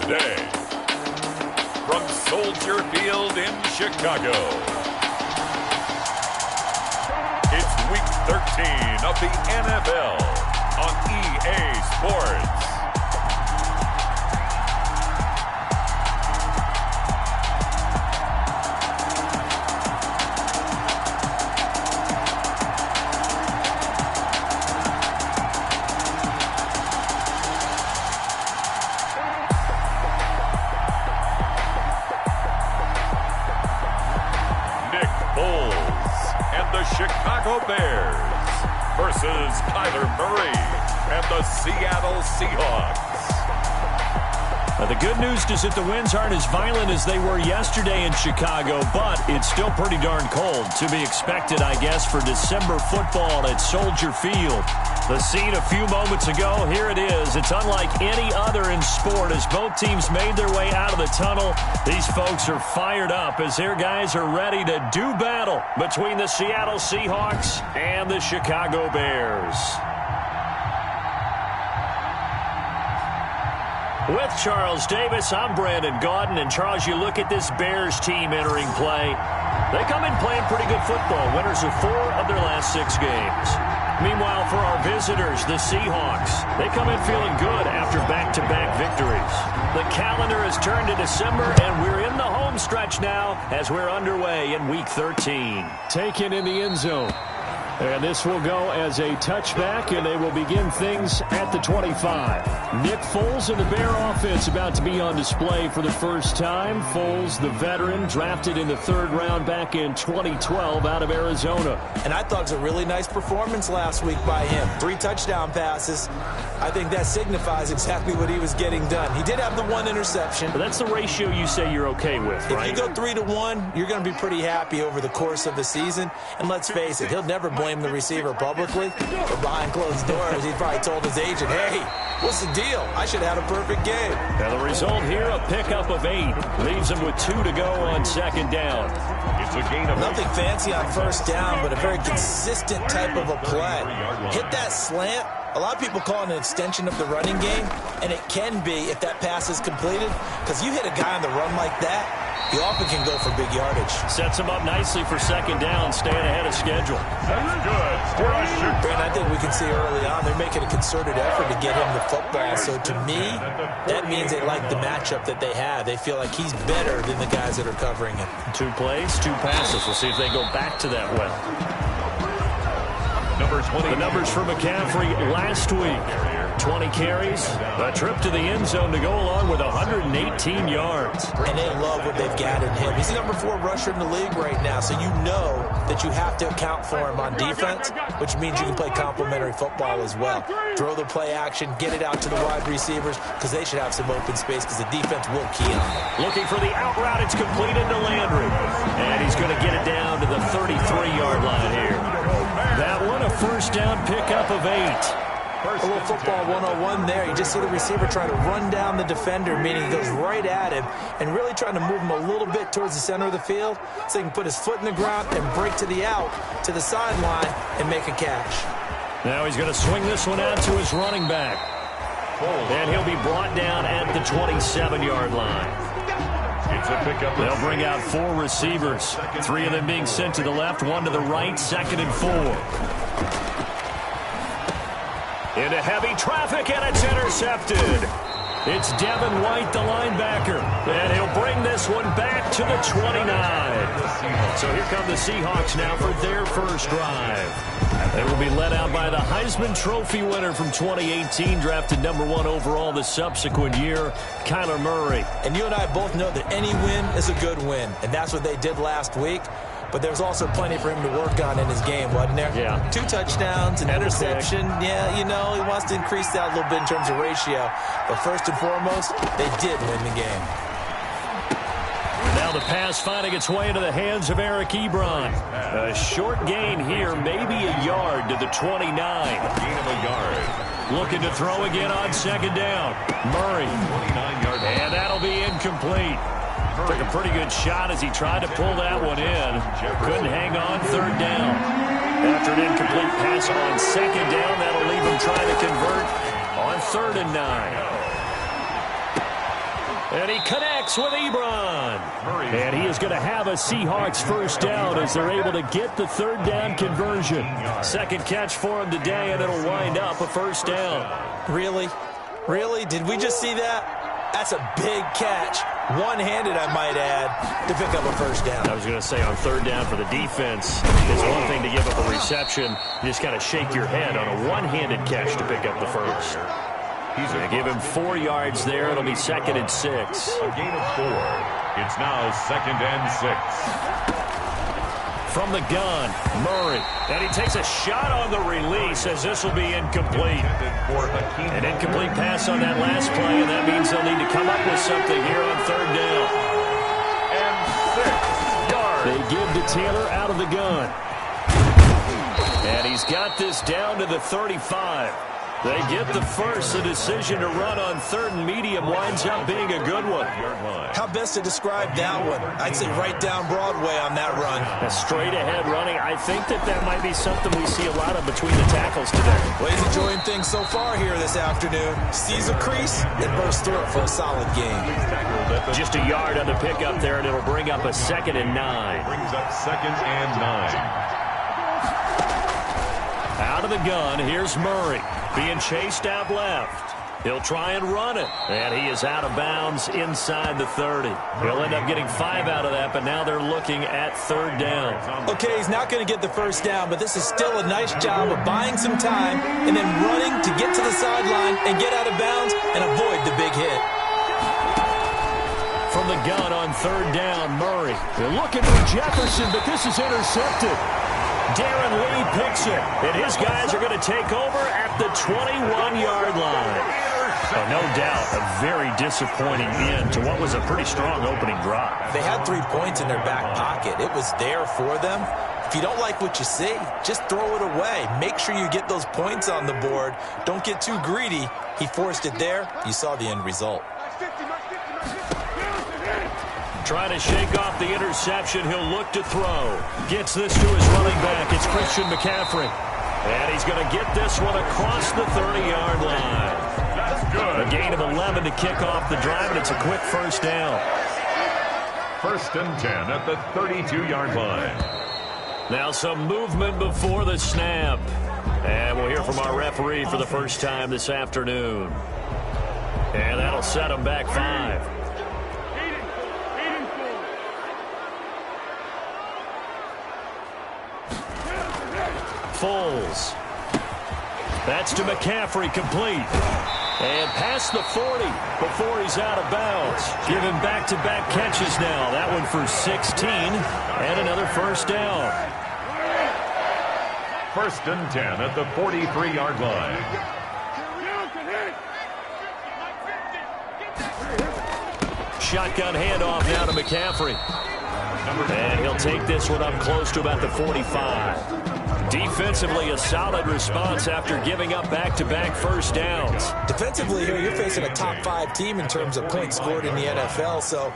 Today, from Soldier Field in Chicago, it's Week 13 of the NFL on EA Sports. Chicago Bears versus Kyler Murray and the Seattle Seahawks. The good news is that the winds aren't as violent as they were yesterday in Chicago, but it's still pretty darn cold. To be expected, I guess, for December football at Soldier Field. The scene a few moments ago, here it is. It's unlike any other in sport as both teams made their way out of the tunnel. These folks are fired up as their guys are ready to do battle between the Seattle Seahawks and the Chicago Bears. With Charles Davis, I'm Brandon Gaudin. And Charles, you look at this Bears team entering play. They come in playing pretty good football. Winners of 4 of their last 6 games. Meanwhile, for our visitors, the Seahawks, they come in feeling good after back-to-back victories. The calendar has turned to December, and we're in the home stretch now as we're underway in Week 13. Taken in the end zone. And this will go as a touchback, and they will begin things at the 25. Nick Foles and the Bear offense about to be on display for the first time. Foles, the veteran, drafted in the 3rd round back in 2012 out of Arizona. And I thought it was a really nice performance last week by him. 3 touchdown passes. I think that signifies exactly what he was getting done. He did have the 1 interception. But that's the ratio you say you're okay with, right? If you go 3-1, you're going to be pretty happy over the course of the season. And let's face it, he'll never blame the receiver publicly, but behind closed doors, he probably told his agent, hey, what's the deal? I should have had a perfect game. Now the result here, a pickup of 8. Leaves him with 2 to go on 2nd down. It's a gain of nothing fancy on 1st down, but a very consistent type of a play. Hit that slant. A lot of people call it an extension of the running game, and it can be if that pass is completed, because you hit a guy on the run like that, you often can go for big yardage. Sets him up nicely for 2nd down, staying ahead of schedule. That's good. Brandon, I think we can see early on they're making a concerted effort to get him the football. So to me, that means they like the matchup that they have. They feel like he's better than the guys that are covering him. 2 plays, 2 passes. We'll see if they go back to that well. The numbers for McCaffrey last week. 20 carries, a trip to the end zone to go along with 118 yards. And they love what they've got in him. He's the number 4 rusher in the league right now, so you know that you have to account for him on defense, which means you can play complementary football as well. Throw the play action, get it out to the wide receivers, because they should have some open space, because the defense will key on it. Looking for the out route, it's completed to Landry. And he's going to get it down to the 33-yard line here. That one, a 1st down pickup of 8. A little football 101 there. You just see the receiver trying to run down the defender, meaning he goes right at him and really trying to move him a little bit towards the center of the field so he can put his foot in the ground and break to the out, to the sideline, and make a catch. Now he's going to swing this one out to his running back. And he'll be brought down at the 27-yard line. They'll bring out 4 receivers, 3 of them being sent to the left, 1 to the right, 2nd and 4. Into heavy traffic, and it's intercepted. It's Devin White, the linebacker, and he'll bring this one back to the 29. So here come the Seahawks now for their first drive. They will be led out by the Heisman Trophy winner from 2018, drafted number 1 overall the subsequent year, Kyler Murray. And you and I both know that any win is a good win, and that's what they did last week. But there was also plenty for him to work on in his game, wasn't there? Yeah. 2 touchdowns, an interception. Yeah, you know, he wants to increase that a little bit in terms of ratio. But first and foremost, they did win the game. Now the pass finding its way into the hands of Eric Ebron. A short gain here, maybe a yard to the 29. Gain of a yard. Looking to throw again on 2nd down. Murray. 29-yard. And that'll be incomplete. Took a pretty good shot as he tried to pull that one in. Couldn't hang on 3rd down. After an incomplete pass on 2nd down, that'll leave him trying to convert on 3rd and 9. And he connects with Ebron. And he is going to have a Seahawks first down as they're able to get the third down conversion. Second catch for him today, and it'll wind up a first down. Really? Really? Did we just see that? That's a big catch. One-handed, I might add, to pick up a first down. I was going to say on third down for the defense, it's one thing to give up a reception. You just got to shake your head on a one-handed catch to pick up the first. He's going to give him 4 yards there. It'll be 2nd and 6. A gain of 4. It's now 2nd and 6. From the gun, Murray. And he takes a shot on the release as this will be incomplete. An incomplete pass on that last play, and that means they'll need to come up with something here on third down. And 6 yards. They give to Taylor out of the gun. And he's got this down to the 35. They get the first. The decision to run on third and medium winds up being a good one. How best to describe that one? I'd say right down Broadway on that run. A straight ahead running. I think that might be something we see a lot of between the tackles today. Well, he's enjoying things so far here this afternoon. Sees a crease and bursts through it for a solid game. Just a yard on the pickup there, and it'll bring up a 2nd and 9. Brings up 2nd and 9. Out of the gun, here's Murray. Being chased out left. He'll try and run it. And he is out of bounds inside the 30. He'll end up getting 5 out of that, but now they're looking at third down. Okay, he's not going to get the first down, but this is still a nice job of buying some time and then running to get to the sideline and get out of bounds and avoid the big hit. From the gun on third down, Murray. They're looking for Jefferson, but this is intercepted. Darren Lee picks it, and his guys are going to take over at the 21-yard line. Oh, no doubt, a very disappointing end to what was a pretty strong opening drive. They had 3 points in their back pocket. It was there for them. If you don't like what you see, just throw it away. Make sure you get those points on the board. Don't get too greedy. He forced it there. You saw the end result. Trying to shake off the interception. He'll look to throw. Gets this to his running back. It's Christian McCaffrey. And he's going to get this one across the 30-yard line. That's good. A gain of 11 to kick off the drive, and it's a quick first down. 1st and 10 at the 32-yard line. Now some movement before the snap. And we'll hear from our referee for the first time this afternoon. And that'll set him back 5. Foles. That's to McCaffrey, complete. And past the 40 before he's out of bounds. Give him back-to-back catches now. That one for 16 and another first down. 1st and 10 at the 43-yard line. Shotgun handoff now to McCaffrey. And he'll take this one up close to about the 45. Defensively, a solid response after giving up back-to-back first downs. Defensively here, you're facing a top 5 team in terms of points scored in the NFL. So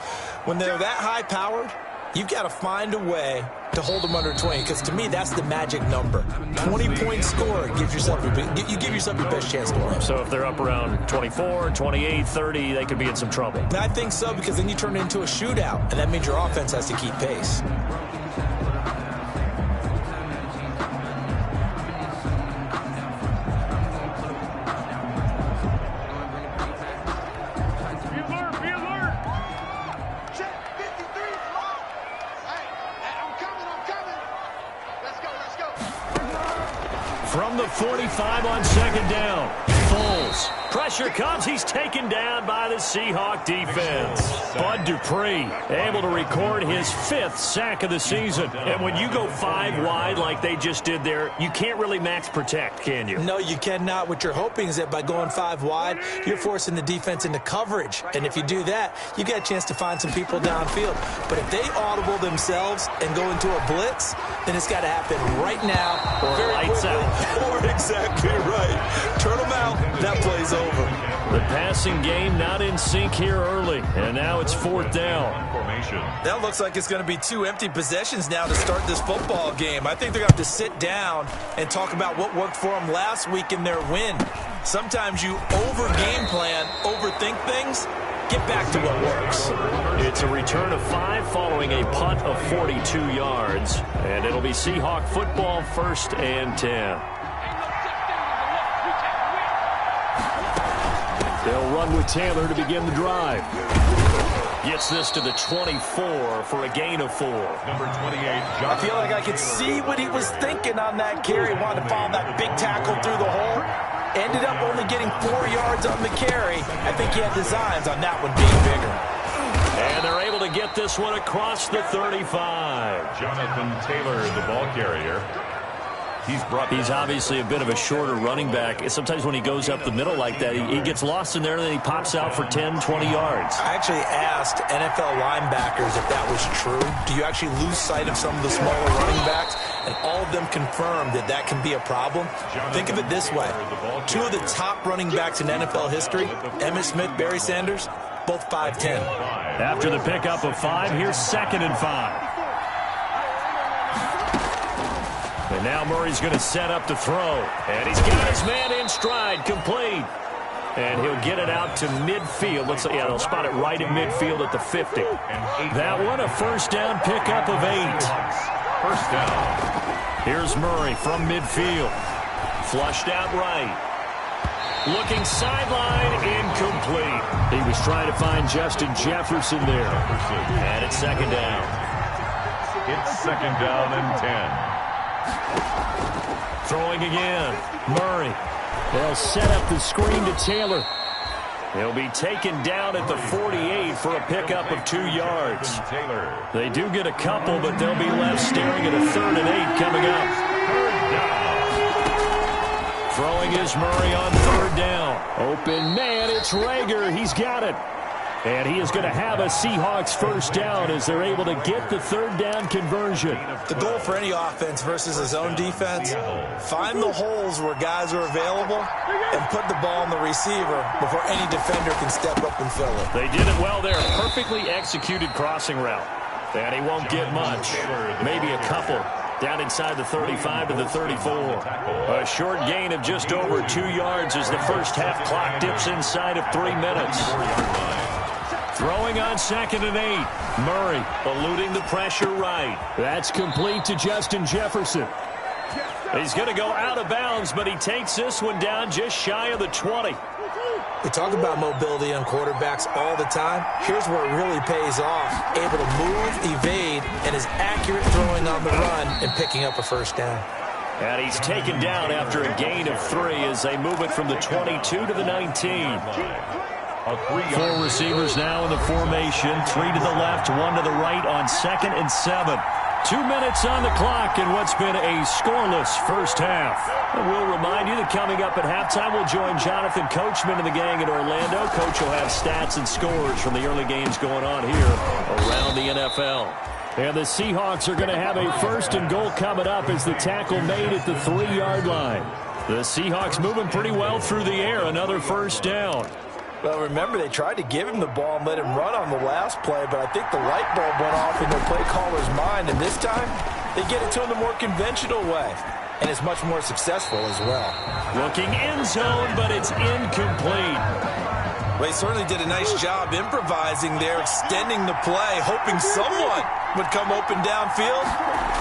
when they're that high-powered, you've got to find a way to hold them under 20, because to me, that's the magic number. 20-point score gives yourself you give yourself your best chance to win. So if they're up around 24, 28, 30, they could be in some trouble. And I think so, because then you turn it into a shootout, and that means your offense has to keep pace. From the 45 on second down, Foles. Pressure comes. He's taken down by the Seahawk defense. Bud Dupree able to record his 5th sack of the season. And when you go 5 wide like they just did there, you can't really max protect, can you? No, you cannot. What you're hoping is that by going 5 wide, you're forcing the defense into coverage. And if you do that, you get a chance to find some people downfield. But if they audible themselves and go into a blitz, then it's got to happen right now. Or very lights quickly. out. Or exactly right. Turn them out. That play's over. The passing game not in sync here early. And now it's 4th down. That looks like it's going to be 2 empty possessions now to start this football game. I think they're going to have to sit down and talk about what worked for them last week in their win. Sometimes you over-game plan, overthink things. Get back to what works. It's a return of 5 following a punt of 42 yards. And it'll be Seahawk football, 1st and 10. They'll run with Taylor to begin the drive. Gets this to the 24 for a gain of 4. Number 28, I feel like I could see what he was thinking on that carry. Wanted to follow that big tackle through the hole. Ended up only getting 4 yards on the carry. I think he had designs on that one being bigger. And they're able to get this one across the 35. Jonathan Taylor, the ball carrier. He's obviously a bit of a shorter running back. Sometimes when he goes up the middle like that, he gets lost in there, and then he pops out for 10, 20 yards. I actually asked NFL linebackers if that was true. Do you actually lose sight of some of the smaller running backs? And all of them confirmed that that can be a problem. Think of it this way. 2 of the top running backs in NFL history, Emmitt Smith, Barry Sanders, both 5'10". After the pickup of 5, here's 2nd and 5. And now Murray's going to set up to throw. And he's got his man in stride, complete. And he'll get it out to midfield. Looks like, yeah, they'll spot it right at midfield at the 50. That one, a 1st down pickup of 8. 1st down. Here's Murray from midfield. Flushed out right. Looking sideline, incomplete. He was trying to find Justin Jefferson there. And it's 2nd down. It's 2nd down and 10. Throwing again. Murray. They'll set up the screen to Taylor. He'll be taken down at the 48 for a pickup of 2 yards. They do get a couple, but they'll be left staring at a 3rd and 8 coming up. 3rd down. Throwing is Murray on 3rd down. Open man, it's Rager. He's got it. And he is going to have a Seahawks 1st down as they're able to get the 3rd down conversion. The goal for any offense versus his own defense, find the holes where guys are available and put the ball on the receiver before any defender can step up and fill it. They did it well there. Perfectly executed crossing route. And he won't get much. Maybe a couple. Down inside the 35 to the 34. A short gain of just over 2 yards as the first half clock dips inside of 3 minutes. Throwing on 2nd and 8. Murray eluding the pressure right. That's complete to Justin Jefferson. He's going to go out of bounds, but he takes this one down just shy of the 20. We talk about mobility on quarterbacks all the time. Here's where it really pays off. Able to move, evade, and is accurate throwing on the run and picking up a 1st down. And he's taken down after a gain of 3 as they move it from the 22 to the 19. 4 receivers now in the formation. 3 to the left, 1 to the right on 2nd and 7. 2 minutes on the clock in what's been a scoreless first half. And we'll remind you that coming up at halftime, we'll join Jonathan Coachman and the gang in Orlando. Coach will have stats and scores from the early games going on here around the NFL. And the Seahawks are going to have a 1st and goal coming up as the tackle made at the 3-yard line. The Seahawks moving pretty well through the air. Another 1st down. Well, remember, they tried to give him the ball and let him run on the last play, but I think the light bulb went off in their play caller's mind, and this time they get it to him the more conventional way, and it's much more successful as well. Looking end zone, but it's incomplete. Well, he certainly did a nice job improvising there, extending the play, hoping someone would come open downfield,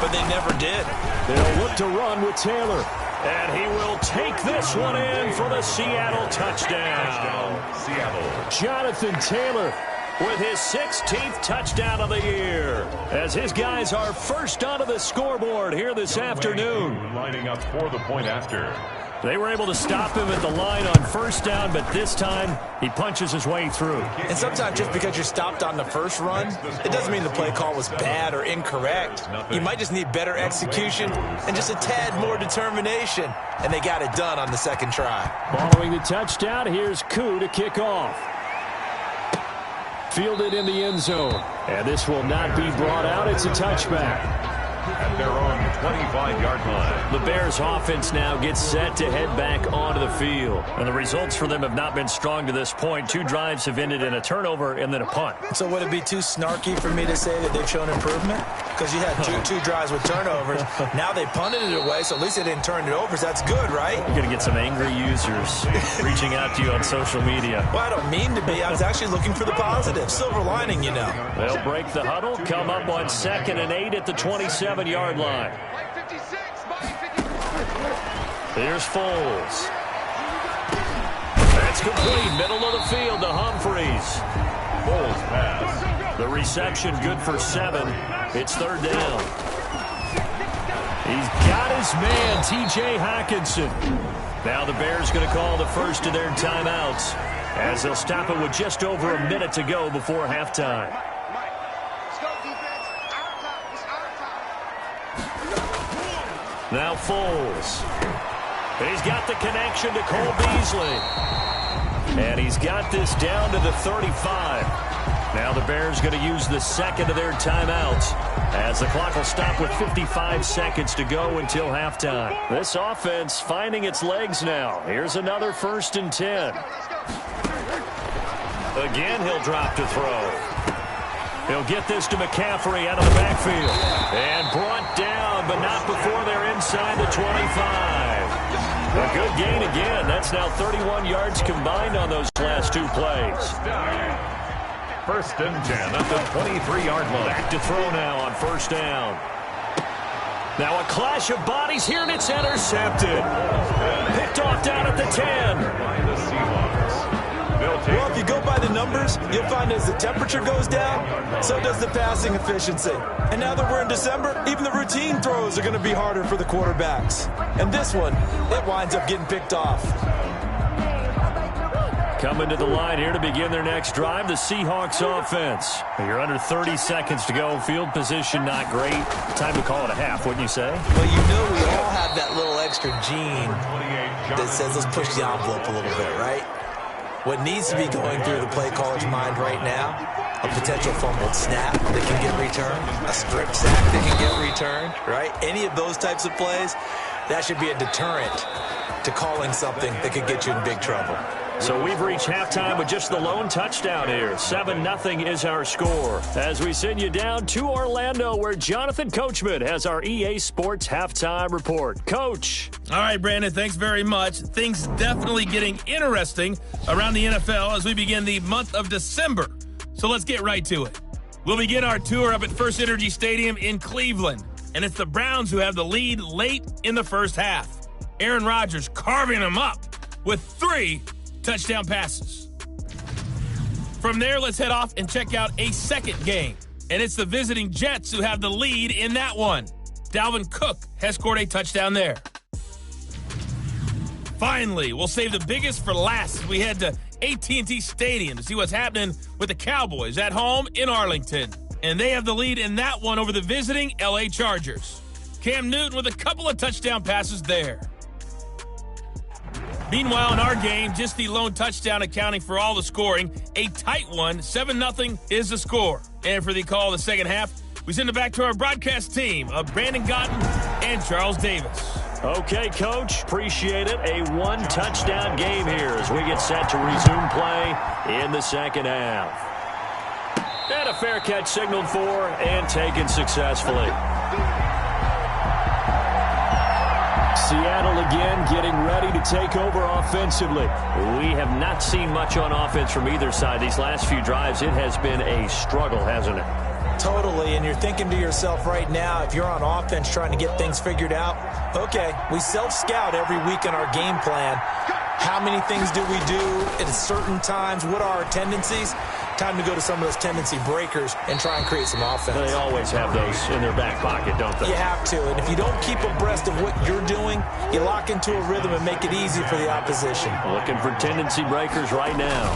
but they never did. They'll look to run with Taylor. And he will take this one in for the Seattle touchdown. Seattle. Jonathan Taylor with his 16th touchdown of the year, as his guys are first onto the scoreboard here this afternoon. Lining up for the point after. They were able to stop him at the line on 1st down, but this time he punches his way through. And sometimes just because you're stopped on the first run, it doesn't mean the play call was bad or incorrect. You might just need better execution and just a tad more determination, and they got it done on the 2nd try. Following the touchdown, here's Koo to kick off. Fielded in the end zone, and this will not be brought out. It's a touchback. At their own 25-yard line. The Bears offense now gets set to head back onto the field. And the results for them have not been strong to this point. 2 drives have ended in a turnover and then a punt. So would it be too snarky for me to say that they've shown improvement? because you had two drives with turnovers. Now they punted it away, so at least they didn't turn it over, so that's good, right? You're going to get some angry users reaching out to you on social media. Well, I don't mean to be. I was actually looking for the positive. Silver lining, you know. They'll break the huddle, come up on 2nd and 8 at the 27-yard line. Here's Foles. That's complete. Middle of the field to Humphreys. Foles pass. The reception good for 7. It's 3rd down. He's got his man, T.J. Hockenson. Now the Bears going to call the first of their timeouts as they'll stop it with just over a minute to go before halftime. Now Foles. He's got the connection to Cole Beasley. And he's got this down to the 35. Now the Bears going to use the second of their timeouts as the clock will stop with 55 seconds to go until halftime. This offense finding its legs now. Here's another 1st and 10. Again, he'll drop to throw. He'll get this to McCaffrey out of the backfield. And brought down, but not before they're inside the 25. A good gain again. That's now 31 yards combined on those last 2 plays. 1st and 10 at the 23-yard line. Back to throw now on 1st down. Now a clash of bodies here, and it's intercepted. Picked off down at the 10. By the Seahawks. Well, if you go by the numbers, you'll find as the temperature goes down, so does the passing efficiency. And now that we're in December, even the routine throws are going to be harder for the quarterbacks. And this one, it winds up getting picked off. Coming to the line here to begin their next drive, the Seahawks offense. You're under 30 seconds to go. Field position not great. Time to call it a half, wouldn't you say? Well, you know we all have that little extra gene that says let's push the envelope a little bit, right? What needs to be going through the play caller's mind right now, a potential fumbled snap that can get returned, a strip sack that can get returned, right? Any of those types of plays, that should be a deterrent to calling something that could get you in big trouble. So we've reached halftime with just the lone touchdown here. 7-0 is our score. As we send you down to Orlando, where Jonathan Coachman has our EA Sports halftime report. Coach. All right, Brandon, thanks very much. Things definitely getting interesting around the NFL as we begin the month of December. So let's get right to it. We'll begin our tour up at First Energy Stadium in Cleveland. And it's the Browns who have the lead late in the first half. Aaron Rodgers carving them up with 3 touchdown passes. From there, let's head off and check out a second game. And it's the visiting Jets who have the lead in that one. Dalvin Cook has scored a touchdown there. Finally, we'll save the biggest for last as we head to AT&T Stadium to see what's happening with the Cowboys at home in Arlington. And they have the lead in that one over the visiting LA Chargers. Cam Newton with a couple of touchdown passes there. Meanwhile, in our game, just the lone touchdown accounting for all the scoring. A tight one, 7-0 is the score. And for the call of the second half, we send it back to our broadcast team of Brandon Gotten and Charles Davis. Okay, Coach, appreciate it. A 1-touchdown game here as we get set to resume play in the second half. And a fair catch signaled for and taken successfully. Seattle again getting ready to take over offensively. We have not seen much on offense from either side. These last few drives, it has been a struggle, hasn't it? Totally, and you're thinking to yourself right now, if you're on offense trying to get things figured out, okay, we self-scout every week in our game plan. How many things do we do at certain times? What are our tendencies? Time to go to some of those tendency breakers and try and create some offense. They always have those in their back pocket, don't they? You have to, and if you don't keep abreast of what you're doing, you lock into a rhythm and make it easy for the opposition. Looking for tendency breakers right now.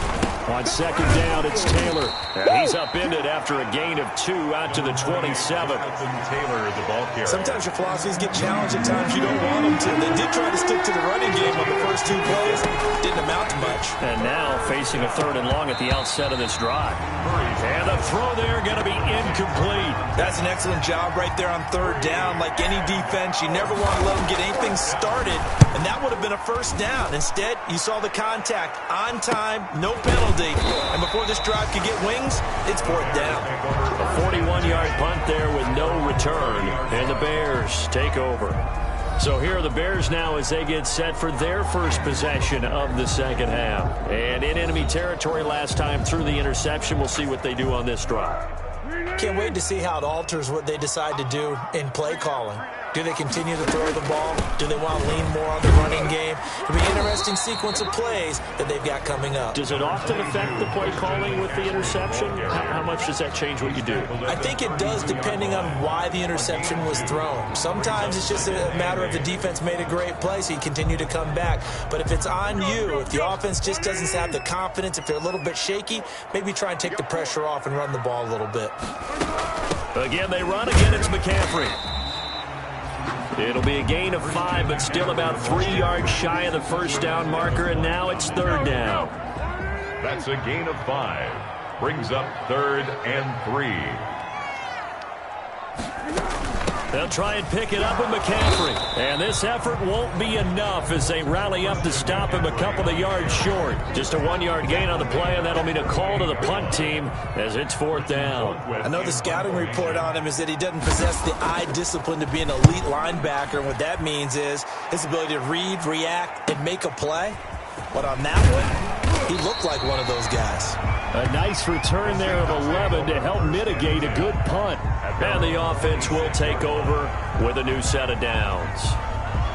On second down, it's Taylor. And he's upended after a gain of 2 out to the 27. Taylor, the ball carrier. Sometimes your philosophies get challenged at times you don't want them to. They did try to stick to the running game on the first 2 plays. Didn't amount to much. And now facing a 3rd and long at the outset of this drive. And the throw there going to be incomplete. That's an excellent job right there on 3rd down. Like any defense, you never want to let them get anything started. And that would have been a first down. Instead, you saw the contact on time, no penalty. And before before this drive could get wings, it's 4th down. A 41-yard punt there with no return, and the Bears take over. So here are the Bears now as they get set for their first possession of the second half. And in enemy territory last time through the interception. We'll see what they do on this drive. Can't wait to see how it alters what they decide to do in play calling. Do they continue to throw the ball? Do they want to lean more on the running game? It'll be an interesting sequence of plays that they've got coming up. Does it often affect the play calling with the interception? How much does that change what you do? I think it does, depending on why the interception was thrown. Sometimes it's just a matter of the defense made a great play, so you continue to come back. But if it's on you, if the offense just doesn't have the confidence, if they're a little bit shaky, maybe try and take the pressure off and run the ball a little bit. Again, they run. Again, it's McCaffrey. It'll be a gain of 5, but still about 3 yards shy of the first down marker, and now it's 3rd down. That's a gain of 5. Brings up 3rd and 3. They'll try and pick it up with McCaffrey. And this effort won't be enough as they rally up to stop him a couple of yards short. Just a 1-yard gain on the play, and that'll mean a call to the punt team as it's 4th down. I know the scouting report on him is that he doesn't possess the eye discipline to be an elite linebacker. And what that means is his ability to read, react, and make a play. But on that one, he looked like one of those guys. A nice return there of 11 to help mitigate a good punt. And the offense will take over with a new set of downs.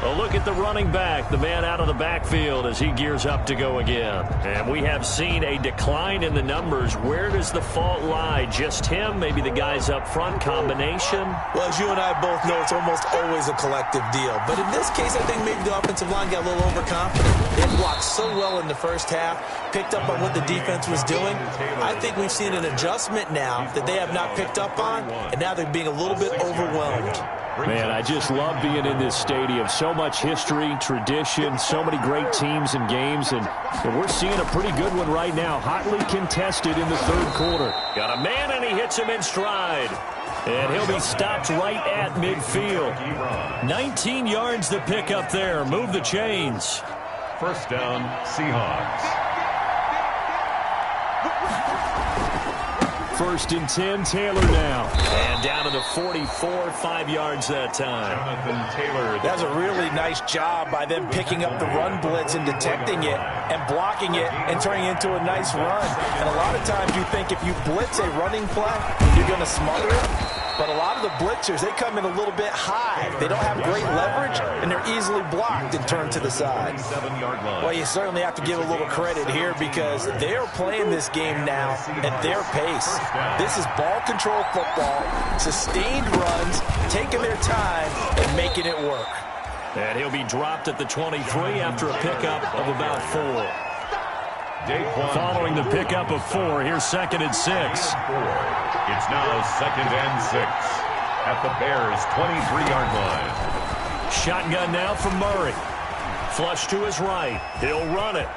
A look at the running back, the man out of the backfield as he gears up to go again. And we have seen a decline in the numbers. Where does the fault lie? Just him? Maybe the guys up front? Combination? Well, as you and I both know, it's almost always a collective deal. But in this case, I think maybe the offensive line got a little overconfident. They blocked so well in the first half, picked up on what the defense was doing. I think we've seen an adjustment now that they have not picked up on, and now they're being a little bit overwhelmed. Man, I just love being in this stadium. So much history, tradition, so many great teams and games, and we're seeing a pretty good one right now. Hotly contested in the 3rd quarter. Got a man, and he hits him in stride. And he'll be stopped right at midfield. 19 yards to pick up there. Move the chains. 1st down, Seahawks. 1st and 10, Taylor now. And down to the 44, 5 yards that time. Jonathan Taylor. That was a really nice job by them picking up the run blitz and detecting it and blocking it and turning it into a nice run. And a lot of times you think if you blitz a running play, you're going to smother it. But a lot of the blitzers, they come in a little bit high. They don't have great leverage, and they're easily blocked and turned to the side. Well, you certainly have to give a little credit here because they're playing this game now at their pace. This is ball control football, sustained runs, taking their time, and making it work. And he'll be dropped at the 23 after a pickup of about 4. Following the pickup of 4, here's 2nd and 6. It's now 2nd and 6 at the Bears' 23-yard line. Shotgun now from Murray. Flush to his right. He'll run it.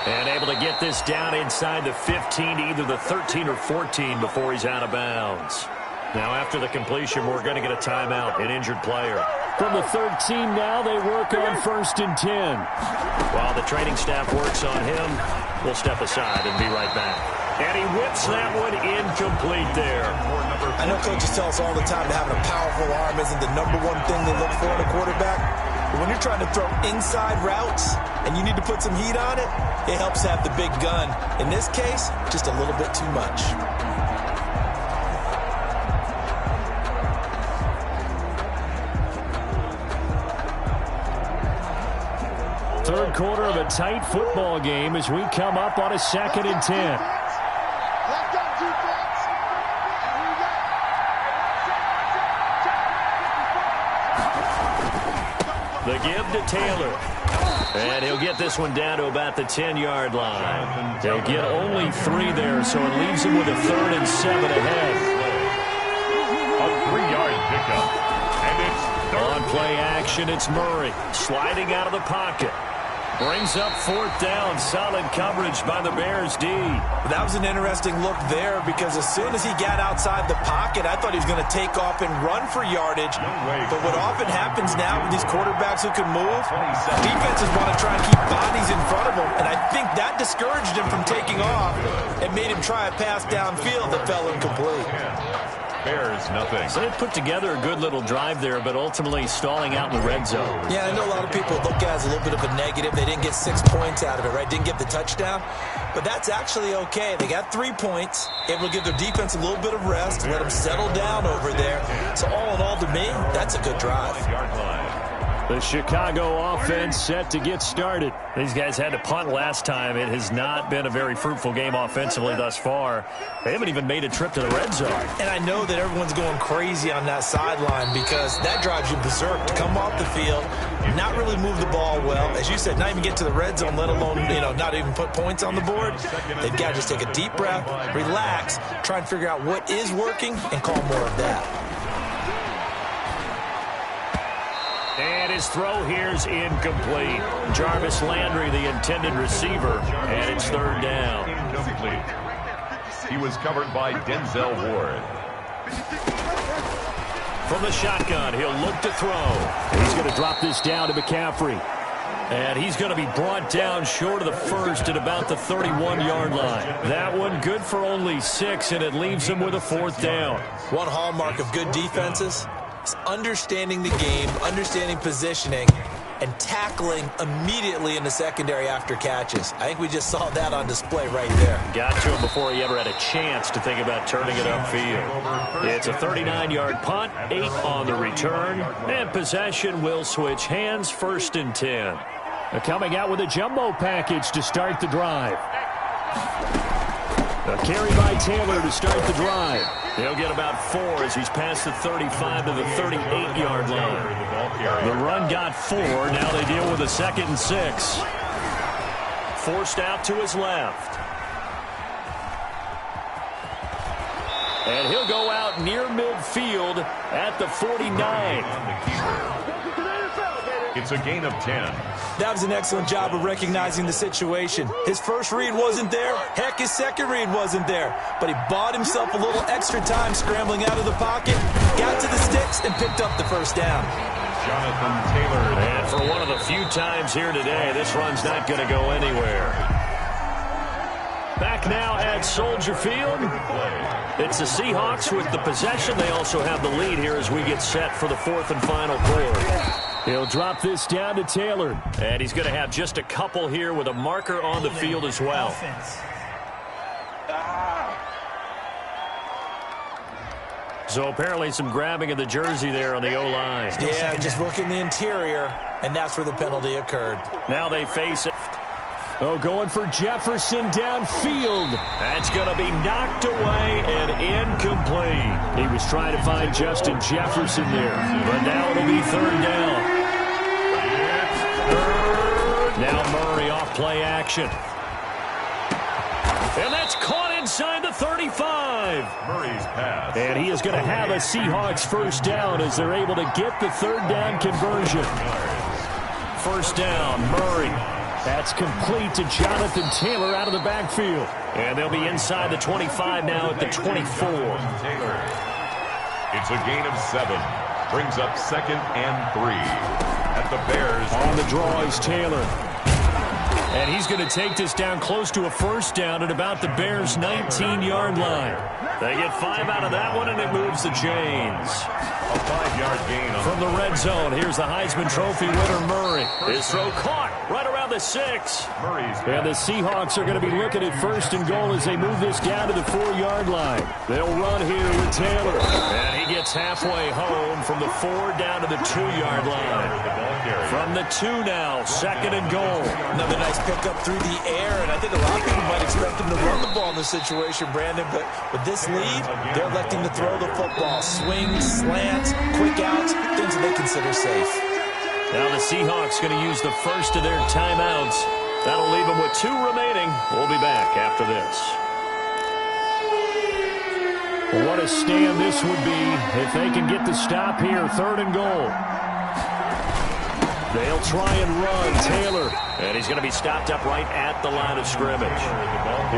And able to get this down inside the 15, either the 13 or 14 before he's out of bounds. Now after the completion, we're going to get a timeout, an injured player. From the 13 now, they work on 1st and 10. While the training staff works on him, we'll step aside and be right back. And he whips that one incomplete there. I know coaches tell us all the time that having a powerful arm isn't the #1 thing they look for in a quarterback. But when you're trying to throw inside routes and you need to put some heat on it, it helps have the big gun. In this case, just a little bit too much. Third quarter of a tight football game as we come up on a 2nd and 10. The give to Taylor. And he'll get this one down to about the 10-yard line. They'll get only 3 there, so it leaves him with a 3rd and 7 ahead. A 3-yard pickup. And it's on play action, it's Murray sliding out of the pocket. Brings up 4th down. Solid coverage by the Bears D. That was an interesting look there because as soon as he got outside the pocket, I thought he was going to take off and run for yardage. But what often happens now with these quarterbacks who can move, defenses want to try and keep bodies in front of them. And I think that discouraged him from taking off and made him try a pass downfield that fell incomplete. Bears, nothing. So they put together a good little drive there, but ultimately stalling out in the red zone. Yeah, I know a lot of people look at it as a little bit of a negative. They didn't get 6 points out of it, right? Didn't get the touchdown. But that's actually okay. They got 3 points. It will give their defense a little bit of rest, let them settle down over there. So all in all, to me, that's a good drive. The Chicago offense set to get started. These guys had to punt last time. It has not been a very fruitful game offensively thus far. They haven't even made a trip to the red zone. And I know that everyone's going crazy on that sideline because that drives you berserk to come off the field, not really move the ball well. As you said, not even get to the red zone, let alone, not even put points on the board. They've got to just take a deep breath, relax, try and figure out what is working and call more of that. And his throw here's incomplete. Jarvis Landry, the intended receiver, and it's 3rd down. Incomplete. He was covered by Denzel Ward. From the shotgun, he'll look to throw. He's going to drop this down to McCaffrey. And he's going to be brought down short of the first at about the 31-yard line. That one good for only 6, and it leaves him with a 4th down. One hallmark of good defenses is understanding the game, understanding positioning, and tackling immediately in the secondary after catches. I think we just saw that on display right there. Got to him before he ever had a chance to think about turning it upfield. It's a 39-yard punt, 8 on the return, and possession will switch hands, 1st and 10. They're coming out with a jumbo package to start the drive. A carry by Taylor to start the drive. He'll get about 4 as he's past the 35 to the 38-yard line. The run got 4. Now they deal with a 2nd and 6. Forced out to his left. And he'll go out near midfield at the 49. It's a gain of 10. That was an excellent job of recognizing the situation. His first read wasn't there. Heck, his second read wasn't there. But he bought himself a little extra time scrambling out of the pocket, got to the sticks, and picked up the 1st down. Jonathan Taylor. And for one of the few times here today, this run's not going to go anywhere. Back now at Soldier Field. It's the Seahawks with the possession. They also have the lead here as we get set for the 4th and final quarter. He'll drop this down to Taylor. And he's going to have just a couple here with a marker on the field as well. So apparently some grabbing of the jersey there on the O-line. Yeah, just look in the interior, and that's where the penalty occurred. Now they face it. Oh, going for Jefferson downfield. That's going to be knocked away and incomplete. He was trying to find Justin Jefferson there. But now it'll be 3rd down. Now Murray off play action. And that's caught inside the 35. Murray's pass. And he is going to have a Seahawks 1st down as they're able to get the 3rd down conversion. 1st down, Murray. That's complete to Jonathan Taylor out of the backfield. And they'll be inside the 25 now at the 24. Taylor. It's a gain of 7. Brings up 2nd and 3. At the Bears. On the draw is Taylor. And he's going to take this down close to a 1st down at about the Bears' 19-yard line. They get 5 out of that one, and it moves the chains. A 5-yard gain on from the red zone. Here's the Heisman Trophy winner, Murray. His throw caught right around the 6. And the Seahawks are going to be looking at 1st and goal as they move this down to the 4-yard line. They'll run here with Taylor. And he gets halfway home from the 4 down to the 2-yard line. From the 2 now, 2nd and goal. Another nice pickup through the air, and I think a lot of people might expect him to run the ball in this situation, Brandon, but with this lead, they're electing to throw the football. Swings, slants, quick outs, things that they consider safe. Now the Seahawks going to use the first of their timeouts. That'll leave them with 2 remaining. We'll be back after this. Well, what a stand this would be if they can get the stop here. 3rd and goal. They'll try and run. Taylor. And he's going to be stopped up right at the line of scrimmage.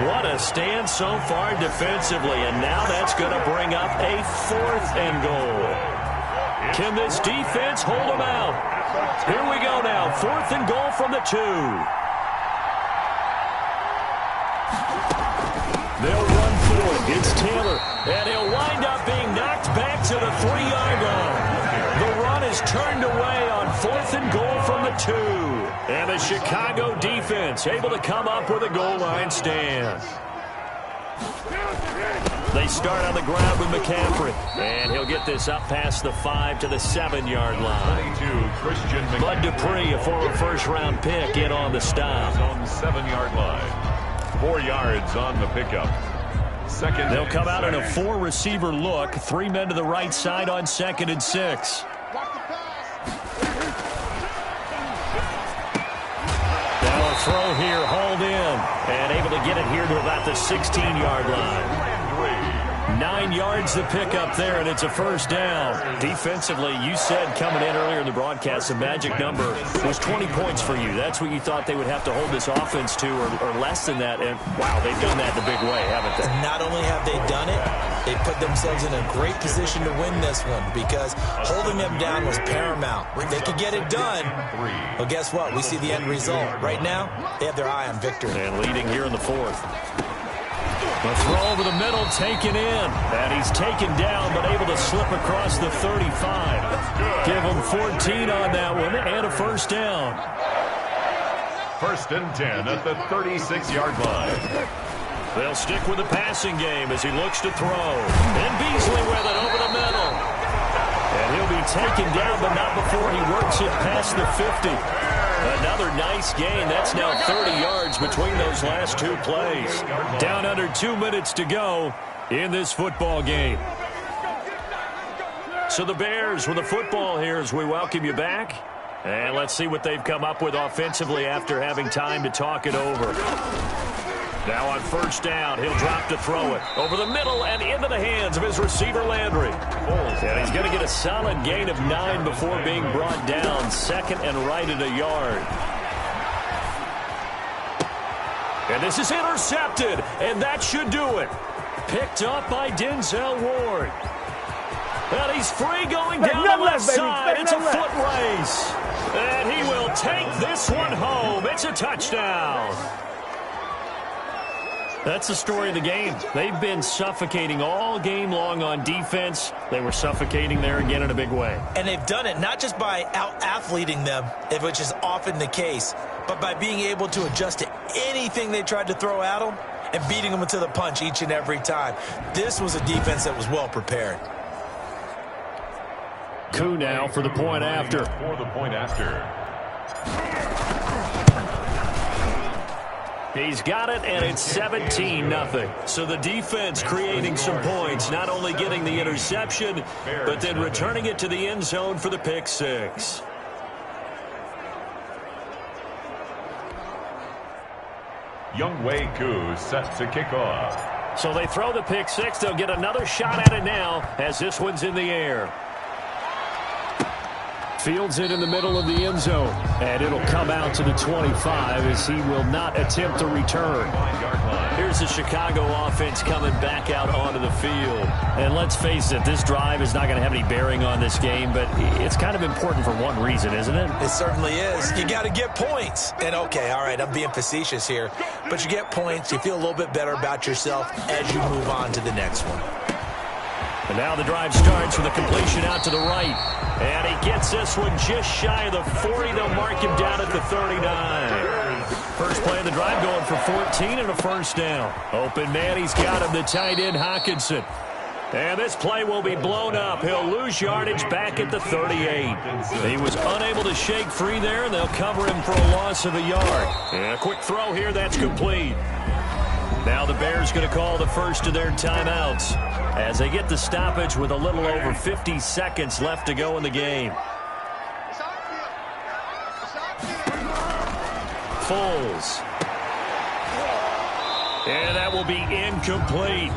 What a stand so far defensively, and now that's going to bring up a 4th and goal. Can this defense hold them out? Here we go now, 4th and goal from the 2. They'll run for it. It's Taylor, and he'll wind up being knocked back to the 3-yard line. The run is turned away on 4th and goal from the 2. And the Chicago defense able to come up with a goal line stand. They start on the ground with McCaffrey. And he'll get this up past the 5 to the 7-yard line. 22, Bud Dupree, a former first-round pick, in on the stop. on the 7-yard line. 4 yards on the pickup. Second. They'll come out in a 4-receiver look. 3 men to the right side on 2nd and 6. Now a throw here, hauled in, and able to get it here to about the 16-yard line. 9 yards to pick up there, and it's a 1st down. Defensively, you said coming in earlier in the broadcast, the magic number was 20 points for you. That's what you thought they would have to hold this offense to, or less than that. And, wow, they've done that in a big way, haven't they? Not only have they done it, they put themselves in a great position to win this one because holding them down was paramount. If they could get it done, well, guess what? We see the end result. Right now, they have their eye on victory. And leading here in the 4th. A throw over the middle, taken in. And he's taken down, but able to slip across the 35. Give him 14 on that one, and a 1st down. 1st and 10 at the 36-yard line. They'll stick with the passing game as he looks to throw. And Beasley with it over the middle. And he'll be taken down, but not before he works it past the 50. Another nice gain. That's now 30 yards between those last 2 plays. Down under 2 minutes to go in this football game. So the Bears with the football here as we welcome you back. And let's see what they've come up with offensively after having time to talk it over. Now on 1st down, he'll drop to throw it. Over the middle and into the hands of his receiver, Landry. And he's going to get a solid gain of 9 before being brought down. 2nd and right at a yard. And this is intercepted, and that should do it. Picked up by Denzel Ward. And he's free going down the left side. It's a foot race. And he will take this one home. It's a touchdown. That's the story of the game. They've been suffocating all game long on defense. They were suffocating there again in a big way. And they've done it not just by out-athleting them, which is often the case, but by being able to adjust to anything they tried to throw at them and beating them to the punch each and every time. This was a defense that was well prepared. Koo now for the point after. For the point after. He's got it, and it's 17-0. So the defense creating some points, not only getting the interception, but then returning it to the end zone for the pick 6. Younghoe Koo set to kick off. So they throw the pick 6. They'll get another shot at it now as this one's in the air. Fields it in the middle of the end zone. And it'll come out to the 25 as he will not attempt to return. Here's the Chicago offense coming back out onto the field. And let's face it, this drive is not going to have any bearing on this game, but it's kind of important for one reason, isn't it? It certainly is. You got to get points. And, okay, all right, I'm being facetious here. But you get points, you feel a little bit better about yourself as you move on to the next one. And now the drive starts with a completion out to the right. And he gets this one just shy of the 40. They'll mark him down at the 39. First play of the drive going for 14 and a 1st down. Open man, he's got him, the tight end Hockenson. And this play will be blown up. He'll lose yardage back at the 38. He was unable to shake free there, and they'll cover him for a loss of a yard. And a quick throw here, that's complete. Now the Bears going to call the first of their timeouts as they get the stoppage with a little over 50 seconds left to go in the game. Foles. And that will be incomplete.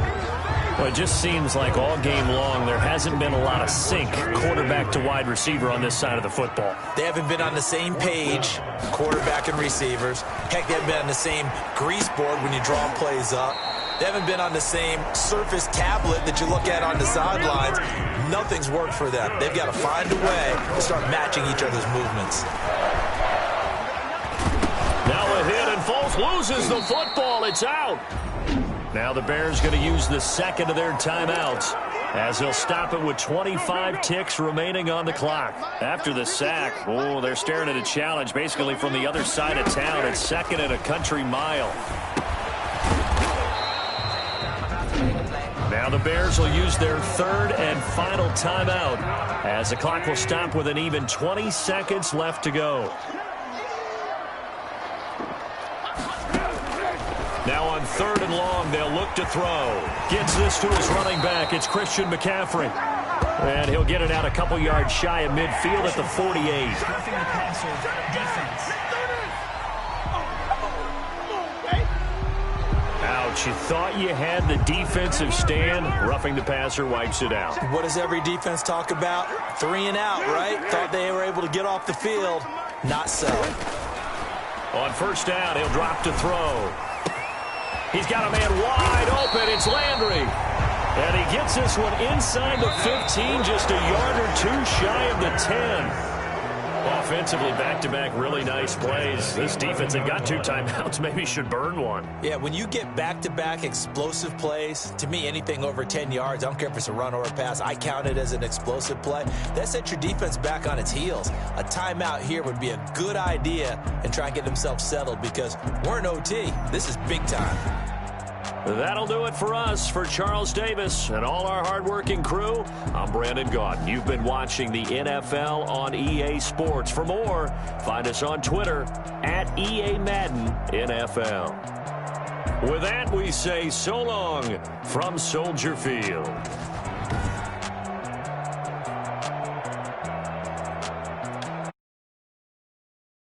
Well, it just seems like all game long there hasn't been a lot of sync quarterback to wide receiver on this side of the football. They haven't been on the same page, quarterback and receivers. Heck, they haven't been on the same grease board when you draw plays up. They haven't been on the same Surface tablet that you look at on the sidelines. Nothing's worked for them. They've got to find a way to start matching each other's movements. Now a hit, and Foles loses the football. It's out. Now the Bears going to use the second of their timeouts as they'll stop it with 25 ticks remaining on the clock. After the sack, they're staring at a challenge basically from the other side of town. It's second and a country mile. Now the Bears will use their third and final timeout as the clock will stop with an even 20 seconds left to go. Now on third and long, they'll look to throw. Gets this to his running back. It's Christian McCaffrey. And he'll get it out a couple yards shy of midfield at the 48. Roughing the passer, defense. Ouch, you thought you had the defensive stand. Roughing the passer wipes it out. What does every defense talk about? 3 and out, right? Thought they were able to get off the field. Not so. On first down, he'll drop to throw. He's got a man wide open. It's Landry. And he gets this one inside the 15, just a yard or two shy of the 10. Offensively, back-to-back really nice plays. This defense had got 2 timeouts. Maybe should burn one. Yeah, when you get back-to-back explosive plays, to me, anything over 10 yards, I don't care if it's a run or a pass, I count it as an explosive play. That sets your defense back on its heels. A timeout here would be a good idea and try and get themselves settled because we're in OT. This is big time. That'll do it for us. For Charles Davis and all our hardworking crew, I'm Brandon Gaudin. You've been watching the NFL on EA Sports. For more, find us on Twitter at EA Madden NFL. With that, we say so long from Soldier Field.